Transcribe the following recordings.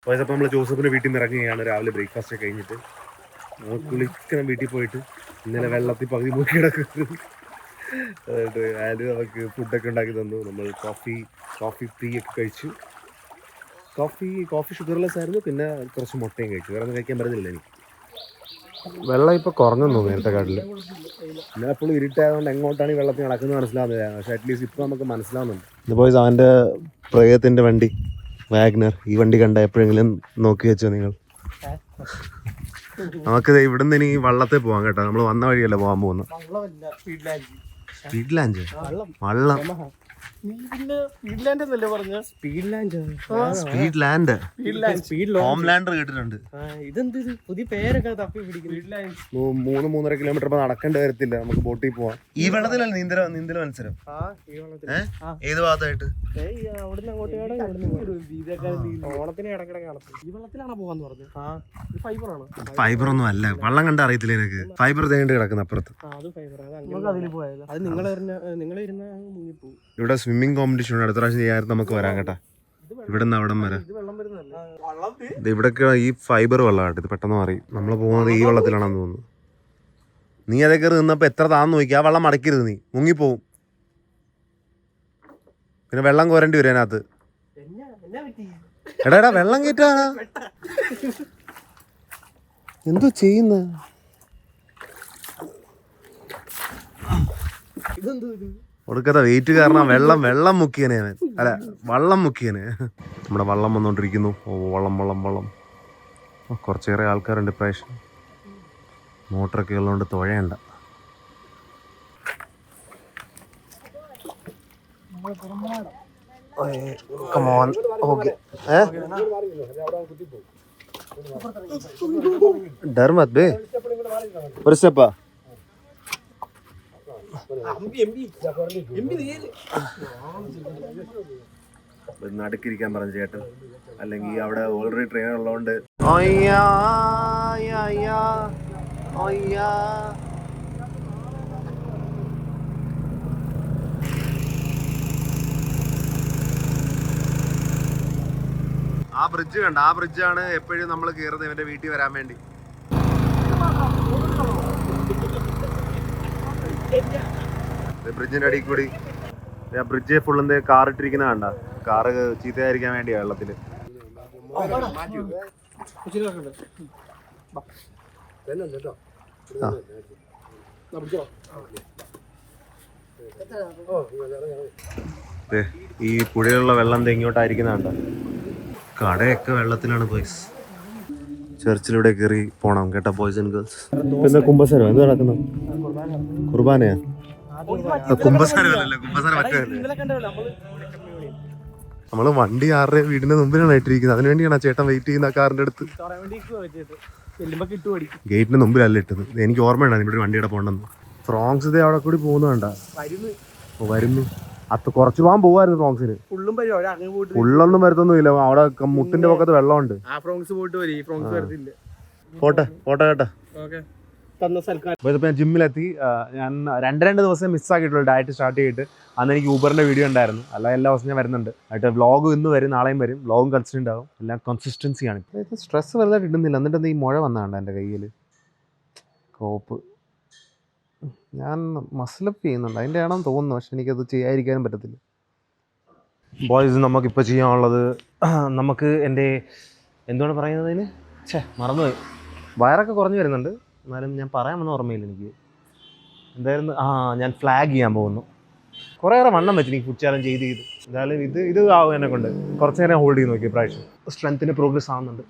പോയതപ്പോൾ നമ്മൾ ജോസഫിൻ്റെ വീട്ടിൽ നിന്ന് ഇറങ്ങുകയാണ് രാവിലെ ബ്രേക്ക്ഫാസ്റ്റ് ഒക്കെ കഴിഞ്ഞിട്ട്. നമ്മൾ കുളിക്കണം വീട്ടിൽ പോയിട്ട്. ഇന്നലെ വെള്ളത്തിൽ പകുതി മുക്കി കിടക്കുന്നത്. അതുകൊണ്ട് ആര് നമുക്ക് ഫുഡൊക്കെ ഉണ്ടാക്കി തന്നു. നമ്മൾ കോഫി ടീ ഒക്കെ കഴിച്ചു. കോഫി ഷുഗർലെസ് ആയിരുന്നു. പിന്നെ കുറച്ച് മുട്ടയും കഴിച്ചു. വേറെ ഒന്നും കഴിക്കാൻ പറ്റുന്നില്ല എനിക്ക്. വെള്ളം ഇപ്പോൾ കുറഞ്ഞെന്നു തോന്നുന്നു നേരത്തെ കാട്ടിൽ. ഇന്നലെ എപ്പോഴും ഇരുട്ടായതുകൊണ്ട് എങ്ങോട്ടാണ് ഈ വെള്ളത്തിൽ നടക്കുന്നത് മനസ്സിലാവുന്നില്ല. പക്ഷേ അറ്റ്ലീസ്റ്റ് ഇപ്പോൾ നമുക്ക് മനസ്സിലാവുന്നുണ്ട്. ഇപ്പോൾ അവൻ്റെ പ്രേതത്തിൻ്റെ വണ്ടി വാഗ്നർ. ഈ വണ്ടി കണ്ട എപ്പോഴെങ്കിലും നോക്കി വെച്ചോ നിങ്ങൾ? നമുക്ക് ഇവിടെ നിന്ന് ഇനി വള്ളത്തിൽ പോവാം കേട്ടോ. നമ്മൾ വന്ന വഴിയല്ല പോകാൻ പോകുന്നത്. സ്പീഡ് ലാൻഡ് വള്ളം. ഹോംലാൻഡർ കേട്ടിട്ടുണ്ട്. മൂന്നര കിലോമീറ്റർ നടക്കേണ്ടി വരത്തില്ല. നമുക്ക് ബോട്ടിൽ പോവാം. ഈ വെള്ളത്തിലല്ല നീന്തൽ മത്സരം. ഏത് ഭാഗത്തായിട്ട്? ഫൈബർ ഒന്നും അല്ല. വള്ളം കണ്ട അറിയത്തില്ല എനിക്ക്. ഫൈബർ തേണ്ടി കിടക്കുന്ന അപ്പുറത്ത്. ഇവിടെ സ്വിമ്മിംഗ് കോമ്പറ്റീഷൻ ഉണ്ട്. അടുത്ത പ്രാവശ്യം ചെയ്യാറുണ്ട്. നമുക്ക് വരാം കേട്ടാ. ഇവിടെ നിന്ന് അവിടം വരാം. ഇവിടൊക്കെ ഈ ഫൈബർ വെള്ളമായിട്ട് ഇത് പെട്ടെന്ന് മാറി. നമ്മൾ പോകുന്നത് ഈ വെള്ളത്തിലാണെന്ന് തോന്നുന്നു. നീ അതൊക്കെ നിന്നപ്പോൾ എത്ര താന്ന് നോക്കി. ആ വെള്ളം മടക്കരുത്, നീ മുങ്ങിപ്പോവും. പിന്നെ വെള്ളം കോരേണ്ടി വരും അതിനകത്ത്. എടാ വെള്ളം കയറ്റാ. എന്തോ ചെയ്യുന്ന കൊടുക്കാത്ത വെയിറ്റ് കാരണം വെള്ളം മുക്കിയനെ അവൻ. അല്ല, വള്ളം മുക്കിയനെ. നമ്മുടെ വള്ളം വന്നോണ്ടിരിക്കുന്നു. വള്ളം കുറച്ചേറെ ആൾക്കാരുണ്ട് ഇപ്രാവശ്യം. മോട്ടറൊക്കെ ഉള്ളതുകൊണ്ട് തുഴയണ്ട. डर मत बे और स्टेपा നടുക്കിരിക്കാൻ പറഞ്ഞു ചേട്ടൻ. അല്ലെങ്കിൽ അവിടെ ഓൾറെഡി ട്രെയിനർ ഉള്ളതുകൊണ്ട് ആ ബ്രിഡ്ജ് കണ്ട. ആ ബ്രിഡ്ജാണ് എപ്പോഴും നമ്മൾ കയറുന്നത് ഇവന്റെ വീട്ടിൽ വരാൻ വേണ്ടി. ബ്രിഡ്ജിന്റെ അടിയിൽ കൂടി ബ്രിഡ്ജ് ഫുള്ള് കാർ ഇട്ടിരിക്കുന്ന കണ്ട. കാറ് ചീത്തയായിരിക്കാൻ വേണ്ടിയാ വെള്ളത്തില്. ഈ പുഴയിലുള്ള വെള്ളം ഇങ്ങോട്ടായിരിക്കുന്ന കണ്ട. കടയൊക്കെ വെള്ളത്തിലാണ് ബോയ്സ്. ചർച്ചിലൂടെ കയറി പോണം കേട്ടോ ബോയ്സ് ആൻഡ് ഗേൾസ്. പിന്നെ കുമ്പസാരം എന്ത് നടക്കുന്നു? കുർബാനയാ? കുമ്പസാരമല്ലല്ലോ, കുമ്പസാരം മറ്റേ. നമ്മള് വണ്ടി ആരുടെ വീടിന്റെ മുമ്പിലാണ് ഇട്ടിരിക്കുന്നത്. അതിനുവേണ്ടിയാണ് ചേട്ടൻ വെയിറ്റ് ചെയ്യുന്ന കാറിന്റെ അടുത്ത്. ഗേറ്റിന് മുമ്പിലല്ല ഇട്ടത്. എനിക്ക് ഓർമ്മയുണ്ടായിരുന്നു ഇവിടെ വണ്ടിയുടെ പോകണ്ടെന്ന്. ഫ്രോങ്സ് ഇതേ അവിടെ കൂടി പോകുന്നുണ്ട. വരുന്നു. കുറച്ച് പോകാൻ പോവായിരുന്നു ഫ്രോങ്സിന്. ഫുള്ളൊന്നും വരുത്തൊന്നുമില്ല. അവിടെ മുട്ടിന്റെ പക്കത്ത് വെള്ളമുണ്ട്. പോട്ടെ കേട്ടോ. ഞാൻ ജിമ്മിലെത്തി. ഞാൻ രണ്ട് ദിവസം മിസ്സാക്കിയിട്ടുള്ളൂ ഡയറ്റ് സ്റ്റാർട്ട് ചെയ്തിട്ട്. അന്ന് എനിക്ക് ഊബറിന്റെ വീഡിയോ ഉണ്ടായിരുന്നു. അല്ല, എല്ലാ ദിവസവും ഞാൻ വരുന്നുണ്ട്. ആയിട്ട് വ്ളോഗ് ഇന്ന് വരും, നാളെയും വരും. വ്ളോഗും കൺസിസ്റ്റന്റ് ആവും. എല്ലാം കൺസിസ്റ്റൻസിയാണ്. സ്ട്രെസ് വലുതായിട്ട് ഇടുന്നില്ല. എന്നിട്ട് എന്താ ഈ മുഴ വന്നാണ്ട് എൻ്റെ കയ്യിൽ കോപ്പ്. ഞാൻ മസിലപ്പ് ചെയ്യുന്നുണ്ട്. അതിൻ്റെ ആണെന്ന് തോന്നുന്നു. പക്ഷെ എനിക്കത് ചെയ്യാതിരിക്കാനും പറ്റത്തില്ല. ബോയ്സ്, നമുക്കിപ്പോൾ ചെയ്യാനുള്ളത് നമുക്ക് എൻ്റെ എന്തുകൊണ്ട് പറയുന്നതിന് മറന്നുപോയി. വയറൊക്കെ കുറഞ്ഞു വരുന്നുണ്ട്. എന്നാലും ഞാൻ പറയാമെന്ന് ഓർമ്മയില്ല എനിക്ക്. എന്തായിരുന്നു? ഞാൻ ഫ്ലാഗ് ചെയ്യാൻ പോകുന്നു. കുറേയേറെ വണ്ണം വെച്ച് എനിക്ക് ഫുഡ് ചാലഞ്ച് ചെയ്ത് എന്തായാലും ഇത് ആവും എന്നെ കൊണ്ട്. കുറച്ച് നേരം ഹോൾഡ് ചെയ്ത് നോക്കി. പ്രാവശ്യം സ്ട്രെങ്ത്തിന് പ്രോഗ്രസ് ആവുന്നുണ്ട്.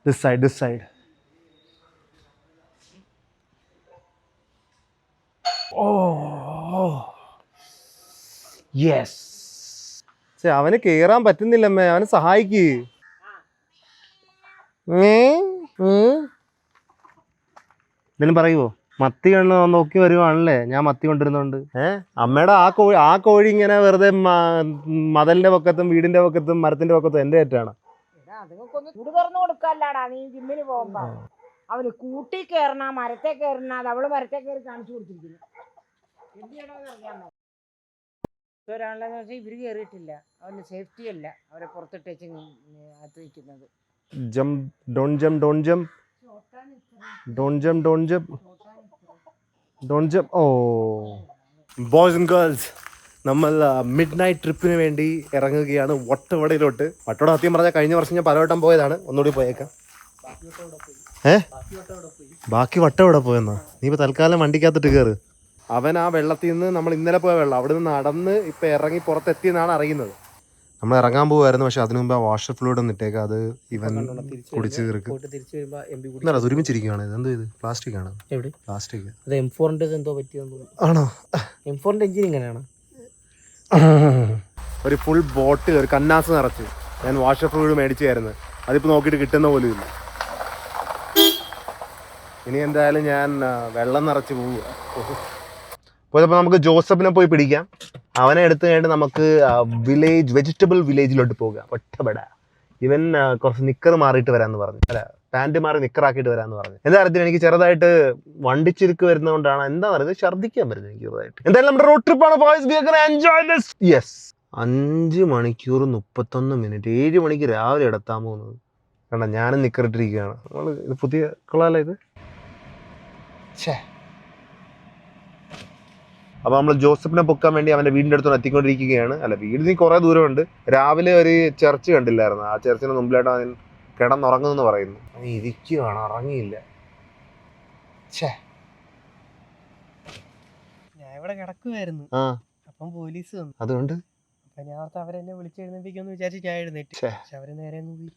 This side. Yes. അവന് കേറാൻ പറ്റുന്നില്ലമ്മേ. അവനെ സഹായിക്ക്. എന്തെങ്കിലും പറയുവോ? മത്തി കണ്ണ് നോക്കി വരുവാണല്ലേ. ഞാൻ മത്തി കൊണ്ടിരുന്നോണ്ട്. അമ്മയുടെ ആ കോഴി ഇങ്ങനെ വെറുതെ മതലിന്റെ പക്കത്തും വീടിന്റെ പക്കത്തും മരത്തിന്റെ പക്കത്തും എന്റെ ഏറ്റാണ്. അവന് കൂട്ടി കയറണ, മരത്തെ കയറണ, അവള് മരത്തെ കയറി കാണിച്ചു കൊടുത്തിരിക്കുന്നു. ഒരാളെന്ന് വെച്ചാൽ ഇവർ കയറിയിട്ടില്ല, അവന് സേഫ്റ്റി അല്ല അവരെ പുറത്തിട്ടേച്ച് അകത്ത് നിൽക്കുന്നത്. Jump don't jump don't jump don't jump don't jump don't jump. Oh boys and girls, നമ്മൾ മിഡ് നൈറ്റ് ട്രിപ്പിന് വേണ്ടി ഇറങ്ങുകയാണ് വട്ടവടയിലോട്ട്. വട്ടവട സത്യം പറഞ്ഞാൽ കഴിഞ്ഞ വർഷം ഞാൻ പലവട്ടം പോയതാണ്, ഒന്നുകൂടി പോയേക്കാം. ബാക്കി വട്ടവട പോയെന്നാ? നീ ഇപ്പൊ തൽക്കാലം വണ്ടിക്കകത്തിട്ട് കയറ്. അവൻ ആ വെള്ളത്തിൽ നിന്ന്, നമ്മൾ ഇന്നലെ പോയ വെള്ളം അവിടെ നിന്ന് നടന്ന് ഇപ്പം ഇറങ്ങി പുറത്തെത്തിയെന്നാണ് അറിയുന്നത്. നമ്മൾ ഇറങ്ങാൻ പോകുമായിരുന്നു, പക്ഷെ അതിനു മുമ്പ് ആ വാഷർ ഫ്ലൂയിഡ് ഒന്ന് ഇട്ടേക്കാം. അത് ഇവൻ കുടിച്ച് തീർക്കും. എന്നാ ഒരുമിച്ചിരിക്കുകയാണ്. ഇതെന്തോ ഇത് പ്ലാസ്റ്റിക് ആണ്? പ്ലാസ്റ്റിക്. എന്തോ പറ്റിയെന്ന് ആണോ? M4 എഞ്ചിൻ ഇങ്ങനെയാണ്. ഒരു ഫുൾ ബോട്ടിൽ, ഒരു കന്നാസ് നിറച്ച് ഞാൻ വാഷർ ഫ്ലൂയിഡ് മേടിച്ചായിരുന്നു. അതിപ്പോൾ നോക്കിയിട്ട് കിട്ടുന്ന പോലും ഇല്ല. ഇനി എന്തായാലും ഞാൻ വെള്ളം നിറച്ച് പോവുക. പോയപ്പോൾ നമുക്ക് ജോസഫിനെ പോയി പിടിക്കാം. അവനെ എടുത്തു കഴിഞ്ഞിട്ട് നമുക്ക് വെജിറ്റബിൾ വില്ലേജിലോട്ട് പോകാം. ഒറ്റപ്പെട. ഇവൻ കുറച്ച് നിക്കർ മാറിയിട്ട് വരാമെന്ന് പറഞ്ഞു. അല്ല, പാൻറ് മാറി നിക്കറാക്കിയിട്ട് വരാമെന്ന് പറഞ്ഞു. എന്താ അറിയത്തില്ല, എനിക്ക് ചെറുതായിട്ട് വണ്ടിച്ചിരുക്ക് വരുന്നതുകൊണ്ടാണ് എന്താ പറയുന്നത്, ഛർദ്ദിക്കാൻ വരുന്നത് എനിക്ക് ചെറുതായിട്ട്. എന്തായാലും നമ്മുടെ റോഡ് ട്രിപ്പാണ്. യെസ്, 5 മണിക്കൂർ 31 മിനിറ്റ്. 7 മണിക്ക് രാവിലെ എടുത്താൻ പോകുന്നത് കണ്ട. ഞാനും നിക്കറിട്ടിരിക്കുകയാണ്. നമ്മൾ ഇത് പുതിയ കൊള്ളാലോ ഇത്. അപ്പോൾ നമ്മൾ ജോസഫിനെ പൊക്കാൻ വേണ്ടി അവൻ്റെ വീടിൻ്റെ അടുത്തോടെ എത്തിക്കൊണ്ടിരിക്കുകയാണ്. അല്ല, വീട് നീ കുറേ ദൂരമുണ്ട്. രാവിലെ ഒരു ചർച്ച് കണ്ടില്ലായിരുന്നു? ആ ചർച്ചിന് മുമ്പിലായിട്ട് അവൻ കിടന്നുറങ്ങുമെന്ന് പറയുന്നു. അവൻ ഇരിക്കുകയാണ്, ഉറങ്ങിയില്ല. ഞാൻ ഇവിടെ കിടക്കുമായിരുന്നു, അപ്പം പോലീസ് വന്നു. അതുകൊണ്ട് ഞാൻ അവരെന്നെ വിളിച്ചെഴുന്നേപ്പിക്കുമെന്ന് വിചാരിച്ച് ഞാൻ എഴുന്നേറ്റ്. പക്ഷെ അവര് നേരെ പോയി.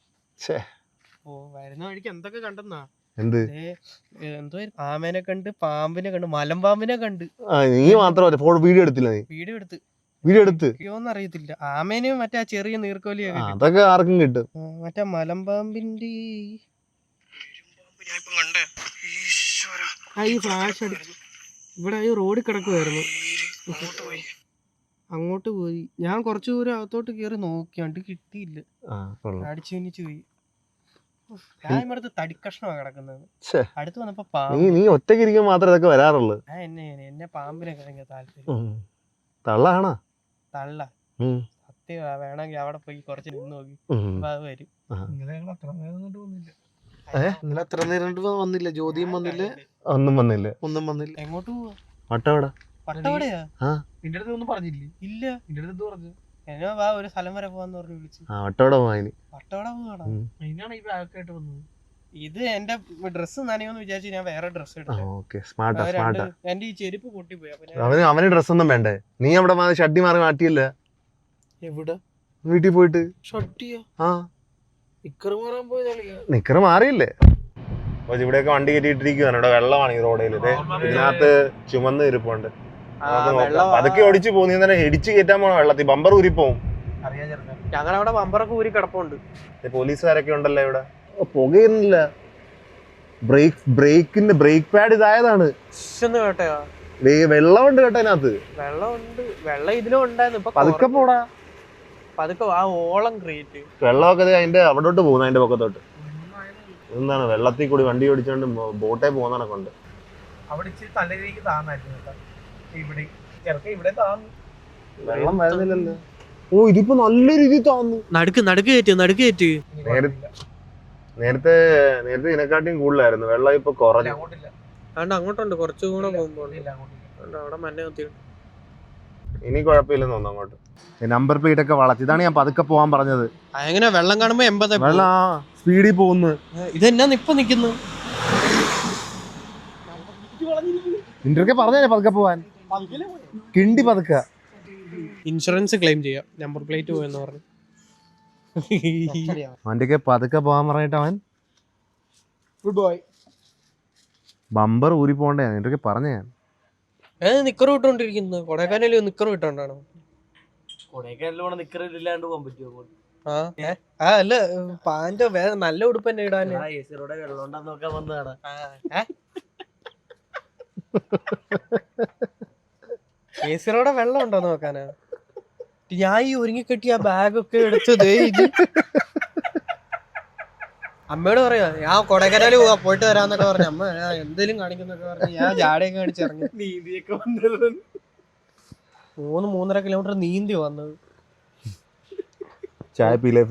വരുന്ന വഴിക്ക് എന്തൊക്കെ കണ്ടെന്നാ? എന്ത്? എന്തോ ആമേനെ കണ്ട്, പാമ്പിനെ കണ്ട്, മലമ്പാമ്പിനെ കണ്ട്. നീ മാത്രമല്ല വീഡിയോ എടുത്തില്ല? വീഡിയോ എടുത്ത് അറിയത്തില്ല. ആമേനെയും മറ്റേ ആ ചെറിയ നീർക്കോലിയൊക്കെ അതൊക്കെ ആർക്കും കിട്ടും. മറ്റേ മലമ്പാമ്പിന്റെ ഈ ഫ്ലാഷ് അടിച്ചു. ഇവിടെ ഈ റോഡിൽ കിടക്കുമായിരുന്നു, അങ്ങോട്ട് പോയി. ഞാൻ കുറച്ചു ദൂരം അകത്തോട്ട് കയറി നോക്കിയാണ്ട് കിട്ടിയില്ല, അടിച്ചു മിന്നിച്ചു പോയി. തടിക്കഷ്ണമാണ് കിടക്കുന്നത്. അടുത്ത് വന്നപ്പോ നീ ഒറ്റയ്ക്ക് ഇരിക്കാൻ മാത്രമേ ഇതൊക്കെ വരാറുള്ളൂ. എന്നെ പാമ്പിനെ കഴിഞ്ഞ താല്പര്യം. തള്ളാണോ? തള്ള സത്യ. വേണമെങ്കിൽ അവിടെ പോയി കുറച്ച് നിന്ന് നോക്കി വരും. ഇന്നലെ എത്ര നേരം വന്നില്ല? ജ്യോതിയും വന്നില്ല, ഒന്നും വന്നില്ല. എങ്ങോട്ട് പോവാ? വട്ടവട. വട്ടവടയാ? നിന്റെ അടുത്ത് ഒന്നും പറഞ്ഞില്ലേ? ഇല്ല. നിന്റെ അടുത്ത് പറഞ്ഞു എന്നാ വാ ഒരു സ്ഥലം വരെ പോവാന്ന് പറഞ്ഞു വിളിച്ചു. വട്ടവട പോവാനി. വട്ടവട പോവാണോ? അതിനാണ് ഈ ബാഗായിട്ട് വന്നത്. ഇത് എന്റെ ഡ്രസ്സ് നനയോന്ന് വിചാരിച്ചു ഞാൻ വേറെ ഡ്രസ്സ് എടുത്തു. എന്റെ ഈ ചെരുപ്പ് പൊട്ടിപ്പോയി. അവന് ഡ്രസ് ഒന്നും വേണ്ടേ? നീ അവിടെ ഷഡ്ഡി മാറി മാറ്റിയില്ല? എവിടെ? വീട്ടിൽ പോയിട്ട്. ഷഡ്ഡിയോ? നിക്കറ് മാറാൻ പോയതാണ്. നിക്കറ് മാറിയില്ലേ? ഇവിടെയൊക്കെ വണ്ടി കയറ്റിയിട്ടിരിക്കുകയാണ്. ഇവിടെ വെള്ളമാണ് ഈ റോഡിൽ. ഇതിനകത്ത് ചുമന്ന് ഇരിപ്പുണ്ട്. അതൊക്കെ ഒടിച്ചു പോകുന്ന തന്നെ ഇടിച്ചു കയറ്റാൻ പോണ വെള്ളത്തിൽ. ബമ്പർ ഊരിപ്പോവും. ഞങ്ങളവിടെ ബമ്പറൊക്കെ ഊരി കിടപ്പുണ്ട്. പോലീസുകാരൊക്കെ ഉണ്ടല്ലോ ഇവിടെ. പുകയൊന്നുമില്ല. ബ്രേക്കിന്റെ ബ്രേക്ക് പാഡ് ഇതായതാണ്. കേട്ടയോ? വെള്ളമുണ്ട് കേട്ടോ അതിനകത്ത്. വെള്ളം ഇതിലും ഉണ്ടായിരുന്നു. പതുക്കെ പോടാ, പതുക്കെ. ആ ഓളം ക്രിയേറ്റ് വെള്ളമൊക്കെ അതിന്റെ അവിടോട്ട് പോകുന്നു, അതിന്റെ പൊക്കത്തോട്ട്. എന്താണ് വെള്ളത്തിൽ കൂടി വണ്ടി ഓടിച്ചോണ്ട് ബോട്ടേ പോകുന്നതൊക്കെ ഉണ്ട്. അവിടെ ഇച്ചിരി നല്ല രീതിക്ക് താന്നായിരുന്നു. ഇവിടെ താന്നു. വെള്ളം വരുന്നില്ലല്ലോ. ഓ, ഇതിപ്പോ നല്ല രീതിയിൽ താന്നു. നടുക്ക് കയറ്റ്. നേരത്തെ ഇതിനെക്കാട്ടിയും കൂടുതലായിരുന്നു വെള്ളം. ഇപ്പൊ കുറഞ്ഞു. അങ്ങോട്ടുണ്ട് കുറച്ചുകൂടെ പോകുമ്പോൾ അവിടെ മഞ്ഞ കുത്തിയുണ്ട്. ഇനി കുഴപ്പമില്ലെന്ന് തോന്നുന്നു അങ്ങോട്ട്. നമ്പർ പ്ലേറ്റ് ഒക്കെ വളച്ച്. ഇതാണ് ഞാൻ പതുക്കെ പോവാൻ പറഞ്ഞത്. എങ്ങനെ വെള്ളം കാണുമ്പോ 80 വെള്ളം സ്പീഡിൽ പോകുന്നു. ഇതെന്നാ ഇപ്പൊ നിക്കുന്നു? നിന്റെ പറഞ്ഞേ പതുക്കെ പോവാൻ. കിണ്ടി പതുക്ക. ഇൻഷുറൻസ് ക്ലെയിം ചെയ്യാം, നമ്പർ പ്ലേറ്റ് പോയെന്ന് പറഞ്ഞു. അവന്റെ പതുക്കെ പോവാൻ പറഞ്ഞിട്ട് അവൻ ഗുഡ് ബോയ്. ബമ്പർ ഊരി പോണ്ടേ നിന്റെ പറഞ്ഞ ഞാൻ. നിക്കർ വിട്ടോണ്ടിരിക്കുന്നു. കൊടൈക്കനാലിൽ നിക്കർ വിട്ടോണ്ടാണോ? കൊടൈക്കനാലിലൂടെ നിക്കർ ഇല്ലാണ്ട് പോകാൻ പറ്റുമോ? അല്ല, പാന്റെ നല്ല ഉടുപ്പ് തന്നെ ഇടാന്. വെള്ളം ഉണ്ടാന്ന് നോക്കാൻ വന്നതാണ്. ഏസിറോടെ വെള്ളം ഉണ്ടോ നോക്കാനാ? ഞാൻ ഈ ഒരുങ്ങിക്കെട്ടിയ ബാഗൊക്കെ എടുത്തത് അമ്മയോട് പറയാ, ഞാൻ കൊടൈക്കനാല് പോവാ, പോയിട്ട് വരാന്നൊക്കെ പറഞ്ഞു. അമ്മ എന്തേലും കാണിക്കുന്നൊക്കെ പറഞ്ഞു. ഞാൻ ജാടയൊക്കെ കാണിച്ചിറങ്ങി. നീതിയൊക്കെ വന്നത് 3-3.5 കിലോമീറ്റർ നീന്തി വന്നത്. ചായ പീലേ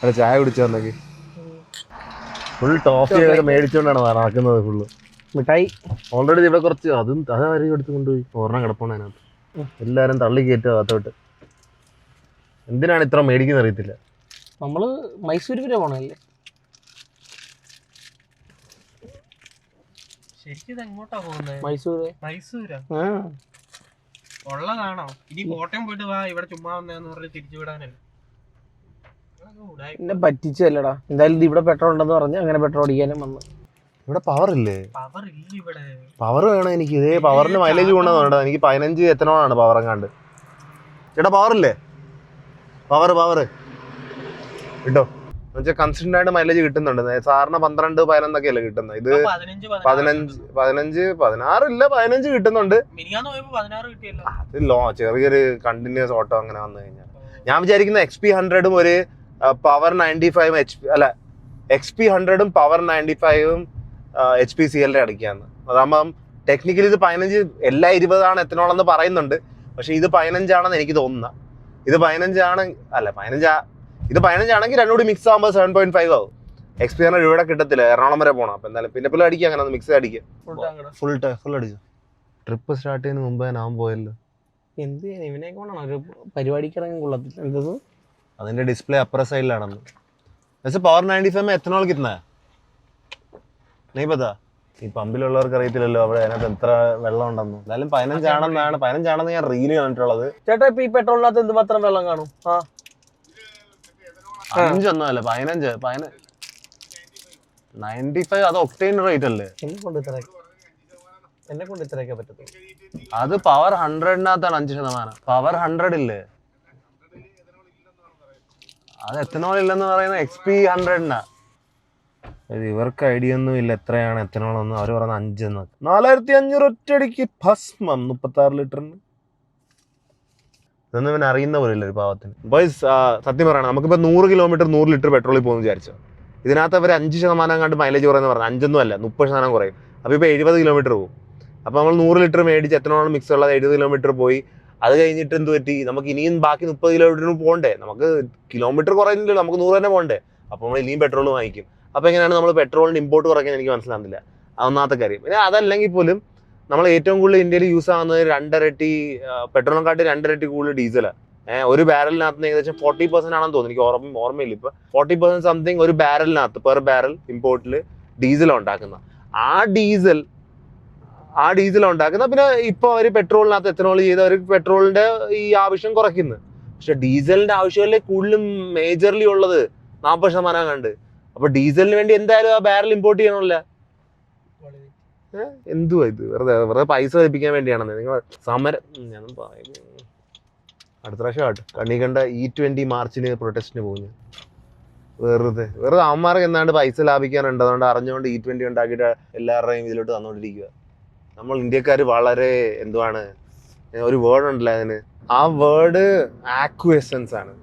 അല്ല ചായ കുടിച്ചോണ്ടെങ്കിൽ ഫുൾ ടോഫി മേടിച്ചോണ്ടാണ് നടക്കുന്നത് ഫുള്ള്. മിഠായി ഓൾറെഡി ഇവിടെ കുറച്ച് അതും അതാരും എടുത്ത് കൊണ്ടുപോയി ഓർണം കിടപ്പുണ്ട് അതിനകത്ത്. എല്ലാരും തള്ളി കയറ്റുക അകത്തോട്ട്. എന്തിനാണ് ഇത്ര മേടിക്കുന്ന അറിയത്തില്ല. നമ്മള് മൈസൂർ വരെ പോണല്ലേ. ശരിക്കും എങ്ങോട്ടാ പോകുന്നത്? മൈസൂരാ ഉള്ളതാണോ? ഇനി കോട്ടയം പോയിട്ട് വാ, ഇവിടെ ചുമ്മാ വന്നേന്ന് പറഞ്ഞ് തിരിച്ചു വിടാനല്ലേ. എന്നെ പറ്റിച്ചല്ലടാ. എന്തായാലും ഇവിടെ പെട്രോൾ ഉണ്ടെന്ന് പറഞ്ഞ് അങ്ങനെ പെട്രോൾ അടിക്കാനും വന്നു. ഇവിടെ പവർ ഇല്ലേ? പവർ ഇല്ല ഇവിടെ. പവർ വേണം എനിക്ക്. ഇതേ പവറിന് മൈലേജ് കൊണ്ടുവന്നുണ്ട്. എനിക്ക് 15 എത്തനോളാണ് പവർ എങ്ങാണ്ട്. ചേട്ടാ പവർ ഇല്ലേ? പവർ കിട്ടോ എന്നുവെച്ചാൽ കൺസിസ്റ്റന്റ് ആയിട്ട് മൈലേജ് കിട്ടുന്നുണ്ട്. സാറിന് 12-11 അല്ലേ കിട്ടുന്നത്. ഇത് 15 കിട്ടുന്നുണ്ട്. അത് ചെറിയൊരു കണ്ടിന്യൂസ് ഓട്ടോ അങ്ങനെ വന്നു കഴിഞ്ഞാൽ ഞാൻ വിചാരിക്കുന്ന XP 100 ഒരു പവർ 95 HP അല്ല XP 100 പവർ 95 HP CL അടിക്കാന്ന്. അതാകുമ്പം ടെക്നിക്കലി ഇത് 15 എല്ലാ 20 എത്തനോളെന്ന് പറയുന്നുണ്ട്. പക്ഷെ ഇത് 15 ആണെന്ന് എനിക്ക് തോന്നുന്ന. ഇത് 15 ഇത് 15 ആണെങ്കിൽ രണ്ടുകൂടി മിക്സ് ആകുമ്പോൾ 7.5 ആവും. XP 100 ഇവിടെ കിട്ടത്തില്ല, എറണാകുളം വരെ പോകണം. അപ്പം എന്തായാലും പിന്നെ അടിക്കുക, അങ്ങനെ മിക്സ് അടിക്കുക. ഫുൾ അടിച്ചു. ട്രിപ്പ് സ്റ്റാർട്ട് ചെയ്യുന്നതിന് മുമ്പേ ഞാൻ പോയല്ലോ. എന്ത് ഇവനെ കൊണ്ടാണ് ഒരു പരിപാടിക്ക് ഇറങ്ങാൻ കൊള്ളത്തില്ല. എന്തത് അതിന്റെ ഡിസ്പ്ലേ അപ്പുറ സൈഡിലാണെന്ന്. वैसे पावर 95 में एथनॉल कितना है नहीं पता. ഈ പമ്പിലുള്ളവർക്ക് അറിയത്തില്ലല്ലോ അവിടെ അതിനകത്ത് എത്ര വെള്ളം ഉണ്ടെന്ന്. എന്തായാലും 15 ആണെന്ന് ഞാൻ റീല് കണ്ടിട്ടുള്ളത്. ചേട്ടാ ഇപ്പൊ ഈ പെട്രോളിനകത്ത് എന്തുമാത്രം വെള്ളം കാണും? 5 ഒന്നുമല്ല 15 95. അത് ഒക്ടേൻ റേറ്റ് അല്ലേ? എന്നെ കൊണ്ട് ഇത്രയൊക്കെ പറ്റത്തുള്ളൂ. അത് പവർ 100-നകത്താണ് 5%. പവർ 100 ഇല്ലേ, അത് എത്തനോൾ ഇല്ലെന്ന് പറയുന്നത് XP 100-നാ. ഇവർക്ക് ഐഡിയ ഒന്നും ഇല്ല എത്രയാണ് എത്തനോൾ എന്ന്. അവർ പറയുന്നത് 5 4500 ഒറ്റയടിക്ക് ഭസ്മം 36 ലിറ്ററിന്. ഇതൊന്നും ഇവൻ അറിയുന്ന പോലെ ഇല്ല ഒരു പാവത്തിന്. ബോയ്സ് സത്യം പറയണം, നമുക്കിപ്പോൾ 100 കിലോമീറ്റർ 100 ലിറ്റർ പെട്രോളിൽ പോകുന്നു വിചാരിച്ചോ. ഇതിനകത്ത് അവർ 5% കണ്ട് മൈലേജ് കുറയുന്ന പറഞ്ഞു. 5 അല്ല 30% കുറയും. അപ്പോൾ ഇപ്പോൾ 70 കിലോമീറ്റർ പോകും. അപ്പോൾ നമ്മൾ 100 ലിറ്റർ മേടിച്ച് എത്തനോൾ മിക്സ് ഉള്ളത് 70 കിലോമീറ്റർ പോയി. അത് കഴിഞ്ഞിട്ട് എന്ത് പറ്റി, നമുക്ക് ഇനിയും ബാക്കി 30 കിലോമീറ്ററിന് പോകണ്ടേ. നമുക്ക് കിലോമീറ്റർ കുറയുന്നില്ലല്ലോ, നമുക്ക് 100 തന്നെ പോകണ്ടേ. അപ്പോൾ നമ്മൾ ഇനിയും പെട്രോൾ വാങ്ങിക്കും. അപ്പോൾ എങ്ങനെയാണ് നമ്മൾ പെട്രോളിന് ഇമ്പോർട്ട് കുറയ്ക്കാൻ എനിക്ക് മനസ്സിലാകുന്നില്ല. ഒന്നാമത്തെ കാര്യം. പിന്നെ അതല്ലെങ്കിൽ പോലും നമ്മൾ ഏറ്റവും കൂടുതൽ ഇന്ത്യയിൽ യൂസ് ആകുന്നത് 2 ഇരട്ടി പെട്രോളിനെക്കാട്ടി 2 ഇരട്ടി കൂടുതൽ ഡീസലാണ്. ഒരു ബാരലിനകത്ത് ഏകദേശം 40% ആണെന്ന് തോന്നുന്നു. എനിക്ക് ഓർമ്മയില്ല ഇപ്പം. 40% സംതിങ് ഒരു ബാരലിനകത്ത് പെർ ബാരൽ ഇമ്പോർട്ടിൽ ഡീസലാണ് ഉണ്ടാക്കുന്നത്. ആ ഡീസൽ ഉണ്ടാക്കുന്ന. പിന്നെ ഇപ്പോൾ അവർ പെട്രോളിനകത്ത് എത്തനോൾ ചെയ്ത് അവർ പെട്രോളിന്റെ ഈ ആവശ്യം കുറയ്ക്കുന്നു. പക്ഷെ ഡീസലിന്റെ ആവശ്യമല്ലേ കൂടുതലും മേജർലി ഉള്ളത്, 40% കണ്ട്. അപ്പൊ ഡീസലിന് വേണ്ടി എന്തായാലും ആ ബാരൽ ഇമ്പോർട്ട് ചെയ്യണമല്ല. എന്തുവാ ഇത്? വെറുതെ പൈസ ലഭിക്കാൻ വേണ്ടിയാണെന്ന് നിങ്ങൾ സമരം. ഞാനും പറയുന്നു അടുത്ത പ്രാവശ്യം ആട്ടെ. കണ്ണി കണ്ട E20 മാർച്ചിന് പ്രൊട്ടസ്റ്റിന് പോകുന്നു. വെറുതെ അവന്മാർക്ക് എന്നാണ്ട് പൈസ ലാഭിക്കാനുണ്ട്. അതുകൊണ്ട് അറിഞ്ഞുകൊണ്ട് E20 ഉണ്ടാക്കിയിട്ട് എല്ലാവരുടെയും ഇതിലോട്ട് തന്നുകൊണ്ടിരിക്കുക. നമ്മൾ ഇന്ത്യക്കാർ വളരെ എന്തുവാണ്, ഒരു വേർഡ് ഉണ്ടല്ലോ അതിന്, ആ വേർഡ് ആക്വിസൻസ് ആണ്.